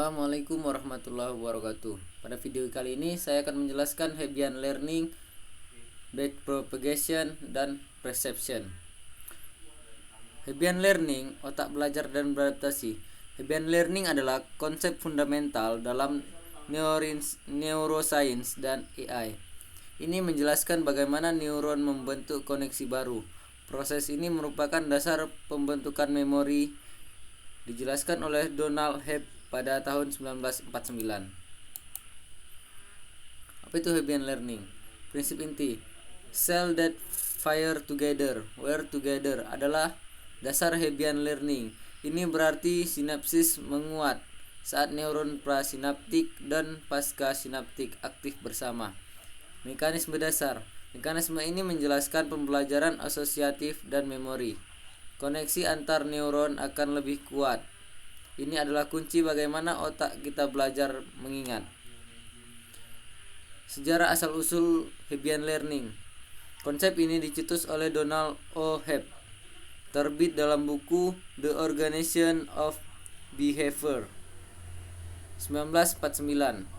Assalamualaikum warahmatullahi wabarakatuh. Pada video kali ini saya akan menjelaskan Hebbian Learning, Backpropagation, dan Perception. Hebbian Learning, otak belajar dan beradaptasi. Hebbian Learning adalah konsep fundamental dalam neuroscience dan AI. Ini menjelaskan bagaimana neuron membentuk koneksi baru. Proses ini merupakan dasar pembentukan memori, dijelaskan oleh Donald Hebb pada tahun 1949. Apa itu Hebbian Learning? Prinsip inti, cell that fire together, wire together adalah dasar Hebbian Learning. Ini berarti sinapsis menguat saat neuron prasinaptik dan pasca sinaptik aktif bersama. Mekanisme dasar. Mekanisme ini menjelaskan pembelajaran asosiatif dan memori. Koneksi antar neuron akan lebih kuat. Ini adalah kunci bagaimana otak kita belajar mengingat. Sejarah asal-usul Hebbian Learning. Konsep ini dicetus oleh Donald O. Hebb. Terbit dalam buku The Organization of Behavior 1949.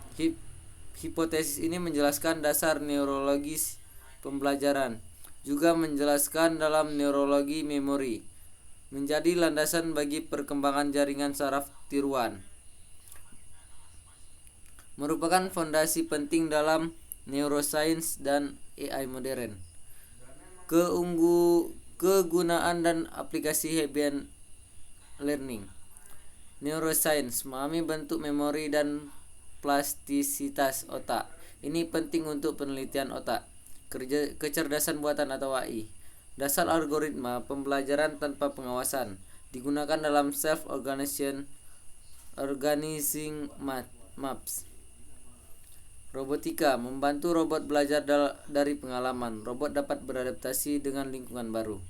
Hipotesis ini menjelaskan dasar neurologis pembelajaran, juga menjelaskan dalam neurologi memori, menjadi landasan bagi perkembangan jaringan saraf tiruan. Merupakan fondasi penting dalam neuroscience dan AI modern. Kegunaan dan aplikasi Hebbian Learning. Neuroscience memahami bentuk memori dan plastisitas otak. Ini penting untuk penelitian otak, kecerdasan buatan atau AI. Dasar algoritma pembelajaran tanpa pengawasan digunakan dalam self-organizing maps. Robotika membantu robot belajar dari pengalaman. Robot dapat beradaptasi dengan lingkungan baru.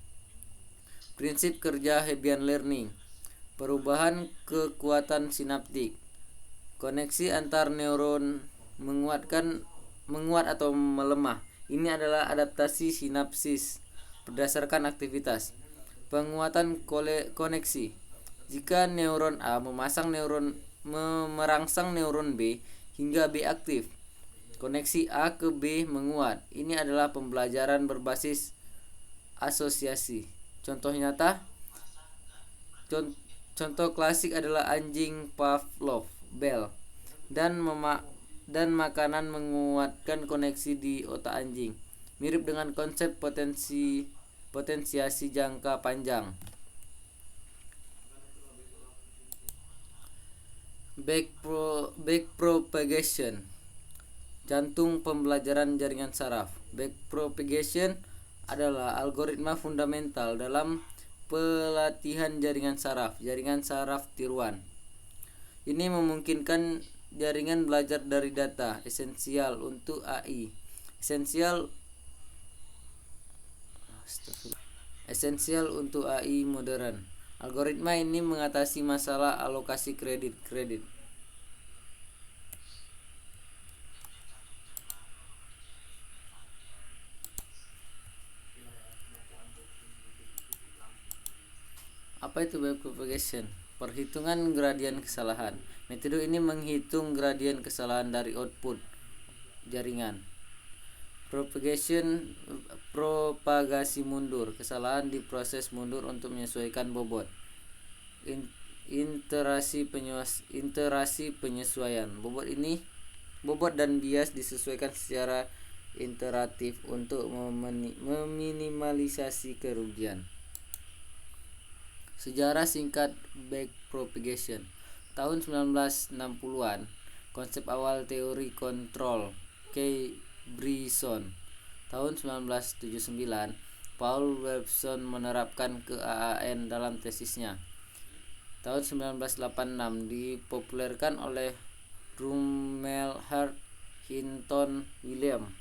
Prinsip kerja Hebbian Learning. Perubahan kekuatan sinaptik. Koneksi antar neuron menguat atau melemah. Ini adalah adaptasi sinapsis berdasarkan aktivitas. Penguatan koneksi. Jika neuron A merangsang neuron B hingga B aktif, koneksi A ke B menguat. Ini adalah pembelajaran berbasis asosiasi. Contoh nyata. Contoh klasik adalah anjing Pavlov bell dan makanan menguatkan koneksi di otak anjing. Mirip dengan konsep potensiasi jangka panjang. Backpropagation. Jantung pembelajaran jaringan saraf. Backpropagation adalah algoritma fundamental dalam pelatihan jaringan saraf tiruan. Ini memungkinkan jaringan belajar dari data, esensial untuk AI. Esensial untuk AI modern. Algoritma ini mengatasi masalah alokasi kredit. Apa itu backpropagation? Perhitungan gradien kesalahan. Metode ini menghitung gradien kesalahan dari output jaringan. Propagasi mundur. Kesalahan diproses mundur untuk menyesuaikan bobot. Iterasi penyesuaian. Bobot dan bias disesuaikan secara iteratif untuk meminimalisasi kerugian. Sejarah singkat backpropagation. Tahun 1960-an, konsep awal teori kontrol K. Brisson. Tahun 1979, Paul Webson menerapkan ke AAN dalam tesisnya. Tahun 1986 dipopulerkan oleh Rumelhart Hinton William.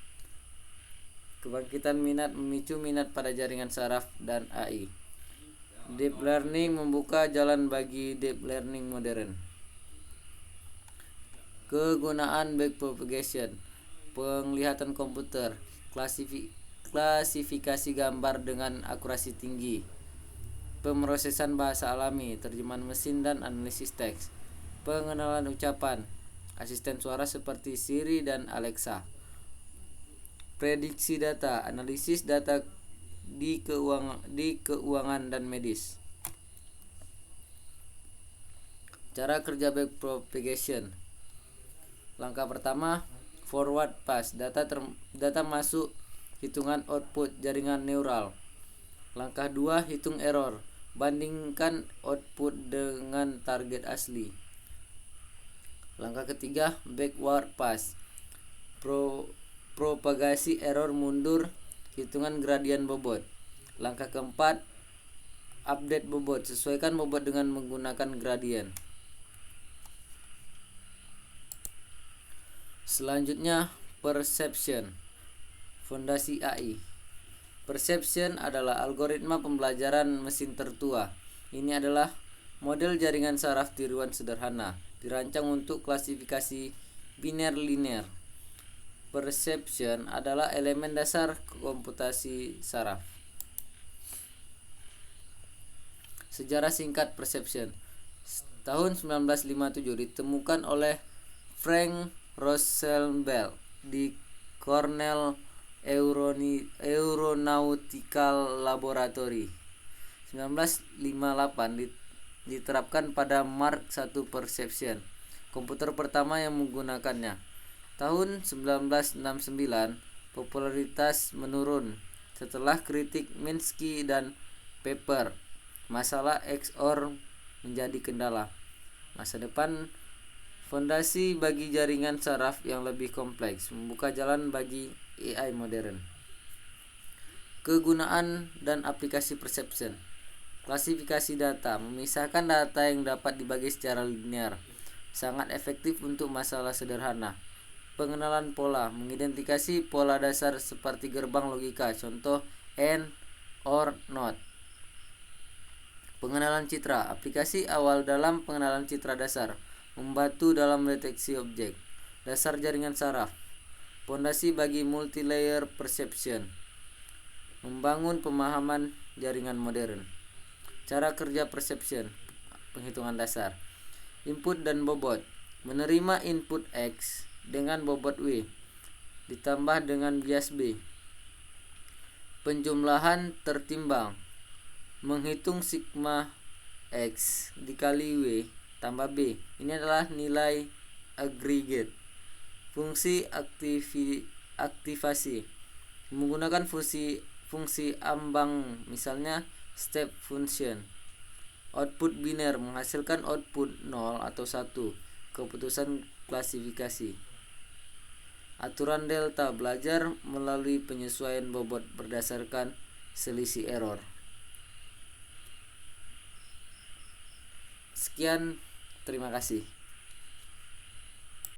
Kebangkitan minat memicu minat pada jaringan saraf dan AI. Deep Learning membuka jalan bagi Deep Learning modern. Kegunaan backpropagation. Penglihatan komputer, klasifikasi gambar dengan akurasi tinggi, pemrosesan bahasa alami, terjemahan mesin dan analisis teks. Pengenalan ucapan, asisten suara seperti Siri dan Alexa. Prediksi data, analisis data di keuangan dan medis. Cara kerja backpropagation. Langkah pertama, forward pass, data masuk hitungan output jaringan neural. Langkah 2, hitung error, bandingkan output dengan target asli. Langkah ketiga, backward pass, propagasi error mundur, hitungan gradien bobot. Langkah keempat, update bobot, sesuaikan bobot dengan menggunakan gradien. Selanjutnya, perception, fondasi AI. Perception adalah algoritma pembelajaran mesin tertua. Ini adalah model jaringan saraf tiruan sederhana, dirancang untuk klasifikasi biner linear. Perception adalah elemen dasar komputasi saraf. Sejarah singkat perception. Tahun 1957 ditemukan oleh Frank Rosenbel di Cornell Aeronautical Laboratory. 1958 diterapkan pada Mark I Perception, komputer pertama yang menggunakannya. Tahun 1969 popularitas menurun setelah kritik Minsky dan Pepper. Masalah XOR menjadi kendala. Masa depan fondasi bagi jaringan saraf yang lebih kompleks membuka jalan bagi AI modern. Kegunaan dan aplikasi perception. Klasifikasi data, memisahkan data yang dapat dibagi secara linear, sangat efektif untuk masalah sederhana. Pengenalan pola, mengidentifikasi pola dasar seperti gerbang logika, contoh AND, OR, NOT. Pengenalan citra, aplikasi awal dalam pengenalan citra dasar, membantu dalam deteksi objek. Dasar jaringan saraf, fondasi bagi multilayer perception, membangun pemahaman jaringan modern. Cara kerja perception, penghitungan dasar. Input dan bobot, menerima input X dengan bobot W ditambah dengan bias B. Penjumlahan tertimbang, menghitung sigma X dikali W tambah B. Ini adalah nilai aggregate. Fungsi aktivasi, menggunakan fungsi ambang, misalnya step function. Output biner, menghasilkan output 0 atau 1, keputusan klasifikasi. Aturan delta, belajar melalui penyesuaian bobot berdasarkan selisih error. Sekian, terima kasih.